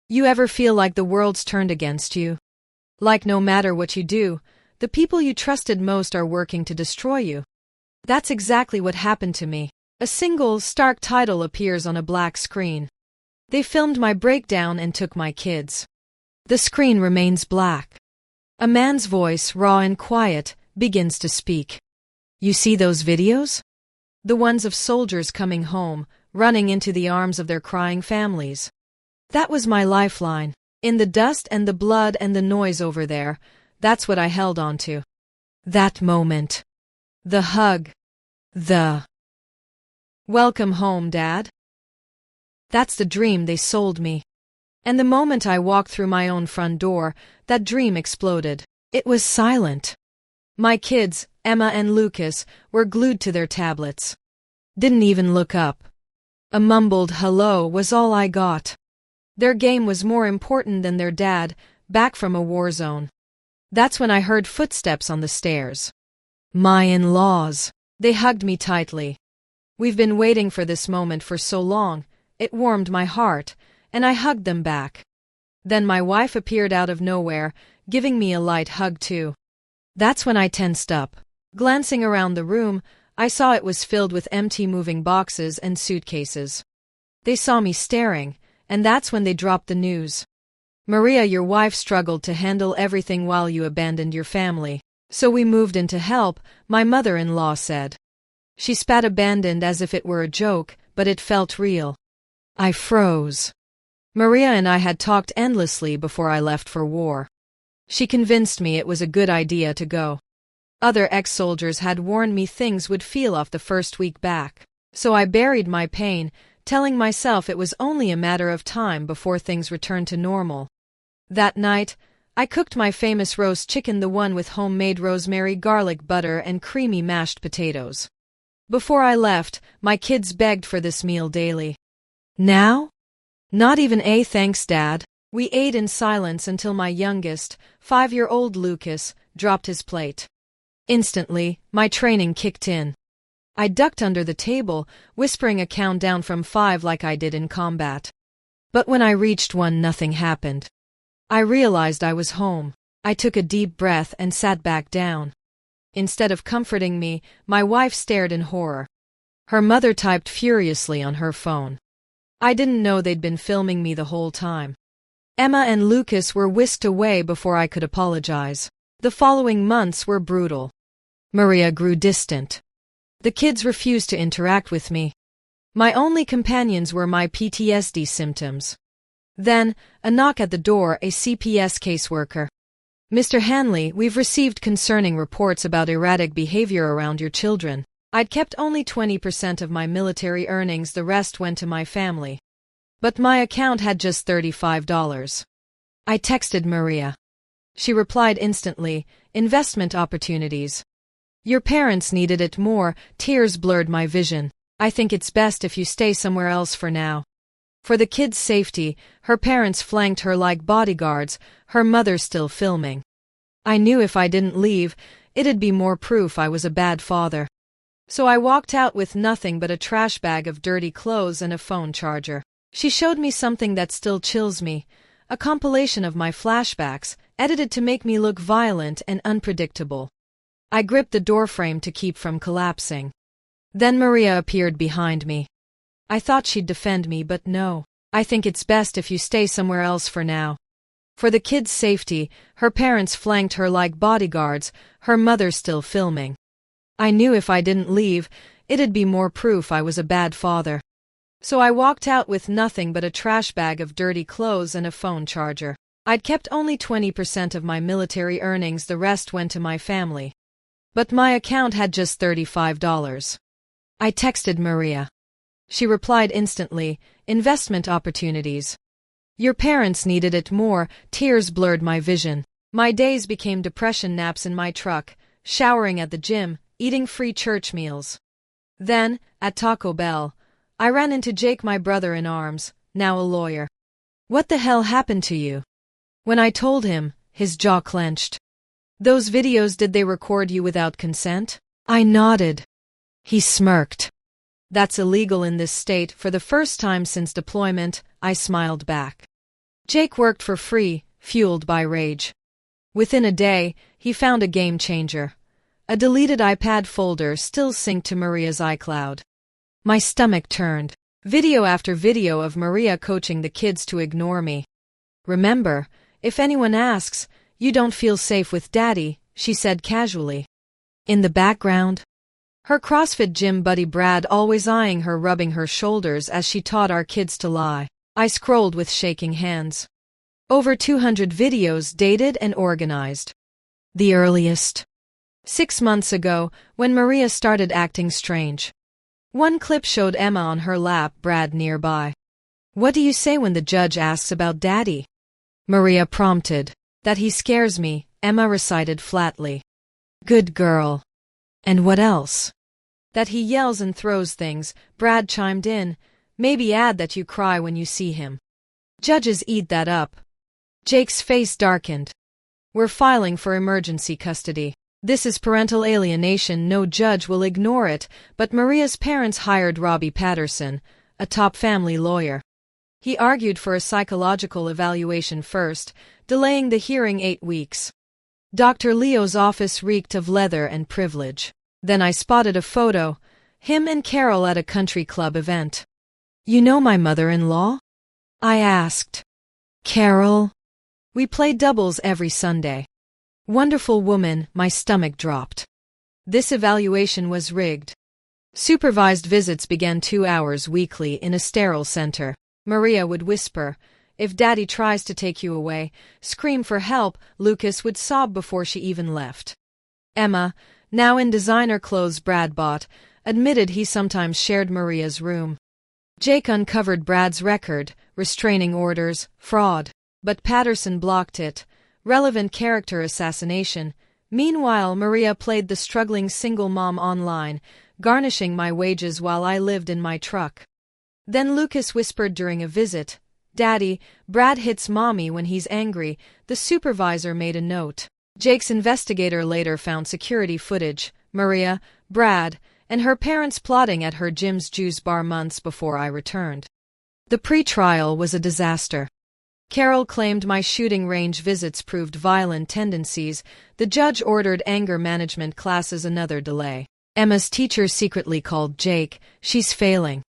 You ever feel like the world's turned against you? Like no matter what you do, the people you trusted most are working to destroy you? That's exactly what happened to me. A single, stark title appears on a black screen. They filmed my breakdown and took my kids. The screen remains black. A man's voice, raw and quiet, begins to speak. You see those videos? The ones of soldiers coming home, running into the arms of their crying families. That was my lifeline. In the dust and the blood and the noise over there, that's what I held on to. That moment. The hug. The welcome home, Dad. That's the dream they sold me. And the moment I walked through my own front door, that dream exploded. It was silent. My kids, Emma and Lucas, were glued to their tablets. Didn't even look up. A mumbled hello was all I got. Their game was more important than their dad, back from a war zone. That's when I heard footsteps on the stairs. My in-laws. They hugged me tightly. We've been waiting for this moment for so long, it warmed my heart, and I hugged them back. Then my wife appeared out of nowhere, giving me a light hug too. That's when I tensed up. Glancing around the room, I saw it was filled with empty moving boxes and suitcases. They saw me staring, and that's when they dropped the news. Maria, your wife struggled to handle everything while you abandoned your family. So we moved in to help, my mother-in-law said. She spat abandoned as if it were a joke, but it felt real. I froze. Maria and I had talked endlessly before I left for war. She convinced me it was a good idea to go. Other ex-soldiers had warned me things would feel off the first week back. So I buried my pain, telling myself it was only a matter of time before things returned to normal. That night, I cooked my famous roast chicken, the one with homemade rosemary, garlic butter, and creamy mashed potatoes. Before I left, my kids begged for this meal daily. Now? Not even a thanks, Dad. We ate in silence until my youngest, 5-year-old Lucas, dropped his plate. Instantly, my training kicked in. I ducked under the table, whispering a countdown from 5 like I did in combat. But when I reached 1, nothing happened. I realized I was home. I took a deep breath and sat back down. Instead of comforting me, my wife stared in horror. Her mother typed furiously on her phone. I didn't know they'd been filming me the whole time. Emma and Lucas were whisked away before I could apologize. The following months were brutal. Maria grew distant. The kids refused to interact with me. My only companions were my PTSD symptoms. Then, a knock at the door, a CPS caseworker. Mr. Hanley, we've received concerning reports about erratic behavior around your children. I'd kept only 20% of my military earnings, the rest went to my family. But my account had just $35. I texted Maria. She replied instantly, investment opportunities. Your parents needed it more, tears blurred my vision. I think it's best if you stay somewhere else for now. For the kids' safety, her parents flanked her like bodyguards, her mother still filming. I knew if I didn't leave, it'd be more proof I was a bad father. So I walked out with nothing but a trash bag of dirty clothes and a phone charger. She showed me something that still chills me, a compilation of my flashbacks, edited to make me look violent and unpredictable. I gripped the doorframe to keep from collapsing. Then Maria appeared behind me. I thought she'd defend me, but no. I think it's best if you stay somewhere else for now. For the kids' safety, her parents flanked her like bodyguards, her mother still filming. I knew if I didn't leave, it'd be more proof I was a bad father. So I walked out with nothing but a trash bag of dirty clothes and a phone charger. I'd kept only 20% of my military earnings, the rest went to my family. But my account had just $35. I texted Maria. She replied instantly, investment opportunities. Your parents needed it more, tears blurred my vision. My days became depression naps in my truck, showering at the gym, eating free church meals. Then, at Taco Bell, I ran into Jake, my brother in arms, now a lawyer. What the hell happened to you? When I told him, his jaw clenched. Those videos, did they record you without consent? I nodded. He smirked. That's illegal in this state. For the first time since deployment, I smiled back. Jake worked for free, fueled by rage. Within a day, he found a game changer. A deleted iPad folder still synced to Maria's iCloud. My stomach turned. Video after video of Maria coaching the kids to ignore me. "Remember, if anyone asks, you don't feel safe with Daddy," she said casually. In the background, her CrossFit gym buddy Brad always eyeing her, rubbing her shoulders as she taught our kids to lie. I scrolled with shaking hands. Over 200 videos dated and organized. The earliest. 6 months ago, when Maria started acting strange. One clip showed Emma on her lap, Brad nearby. "What do you say when the judge asks about Daddy?" Maria prompted. "That he scares me," Emma recited flatly. "Good girl. And what else?" "That he yells and throws things," Brad chimed in. "Maybe add that you cry when you see him." "Judges eat that up." Jake's face darkened. "We're filing for emergency custody. This is parental alienation. No judge will ignore it," but Maria's parents hired Robbie Patterson, a top family lawyer. He argued for a psychological evaluation first, delaying the hearing 8 weeks. Dr. Leo's office reeked of leather and privilege. Then I spotted a photo, him and Carol at a country club event. "You know my mother-in-law?" I asked. "Carol?" "We play doubles every Sunday." "Wonderful woman," my stomach dropped. This evaluation was rigged. Supervised visits began 2 hours weekly in a sterile center. Maria would whisper, "If Daddy tries to take you away," scream for help. Lucas would sob before she even left. Emma, now in designer clothes Brad bought, admitted he sometimes shared Maria's room. Jake uncovered Brad's record, restraining orders, fraud. But Patterson blocked it. Relevant character assassination. Meanwhile, Maria played the struggling single mom online, garnishing my wages while I lived in my truck. Then Lucas whispered during a visit, "Daddy, Brad hits mommy when he's angry." The supervisor made a note. Jake's investigator later found security footage, Maria, Brad, and her parents plotting at her gym's juice bar months before I returned. The pre-trial was a disaster. Carol claimed my shooting range visits proved violent tendencies. The judge ordered anger management classes, another delay. Emma's teacher secretly called Jake. "She's failing."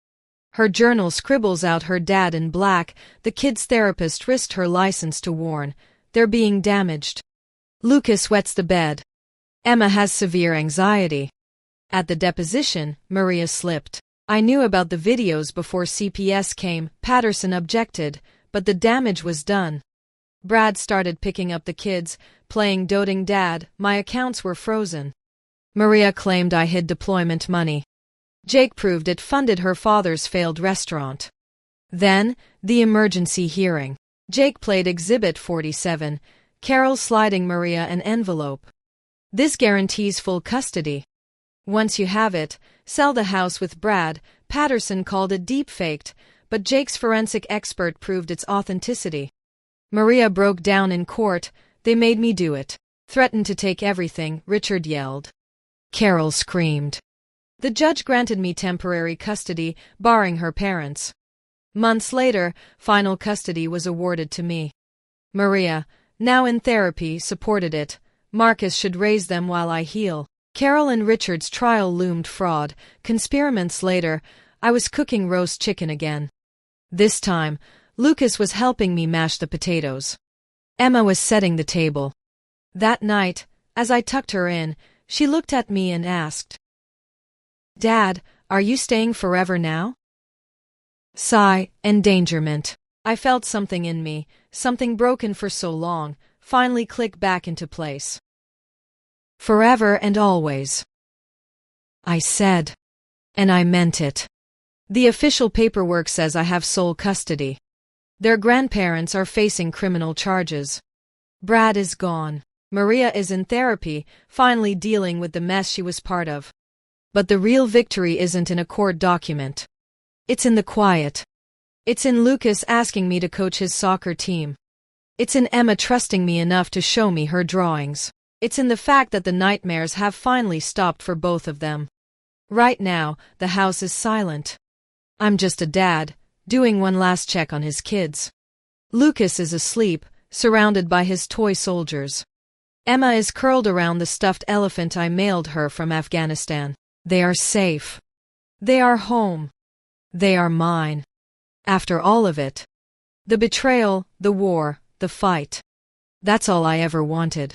Her journal scribbles out her dad in black. The kid's therapist risked her license to warn, "They're being damaged." Lucas wets the bed. Emma has severe anxiety. At the deposition, Maria slipped. "I knew about the videos before CPS came," Patterson objected, "but the damage was done." Brad started picking up the kids, playing doting dad. My accounts were frozen. Maria claimed I hid deployment money. Jake proved it funded her father's failed restaurant. Then, the emergency hearing. Jake played Exhibit 47, Carol sliding Maria an envelope. "This guarantees full custody. Once you have it, sell the house with Brad." Patterson called it deep-faked, but Jake's forensic expert proved its authenticity. Maria broke down in court. "They made me do it. Threatened to take everything," Richard yelled. Carol screamed. The judge granted me temporary custody, barring her parents. Months later, final custody was awarded to me. Maria, now in therapy, supported it. "Marcus should raise them while I heal." Carol and Richard's trial loomed fraud. Conspiraments later, I was cooking roast chicken again. This time, Lucas was helping me mash the potatoes. Emma was setting the table. That night, as I tucked her in, she looked at me and asked, "Dad, are you staying forever now?" Sigh, endangerment. I felt something in me, something broken for so long, finally click back into place. "Forever and always," I said. And I meant it. The official paperwork says I have sole custody. Their grandparents are facing criminal charges. Brad is gone. Maria is in therapy, finally dealing with the mess she was part of. But the real victory isn't in a court document. It's in the quiet. It's in Lucas asking me to coach his soccer team. It's in Emma trusting me enough to show me her drawings. It's in the fact that the nightmares have finally stopped for both of them. Right now, the house is silent. I'm just a dad, doing one last check on his kids. Lucas is asleep, surrounded by his toy soldiers. Emma is curled around the stuffed elephant I mailed her from Afghanistan. They are safe. They are home. They are mine. After all of it. The betrayal, the war, the fight. That's all I ever wanted.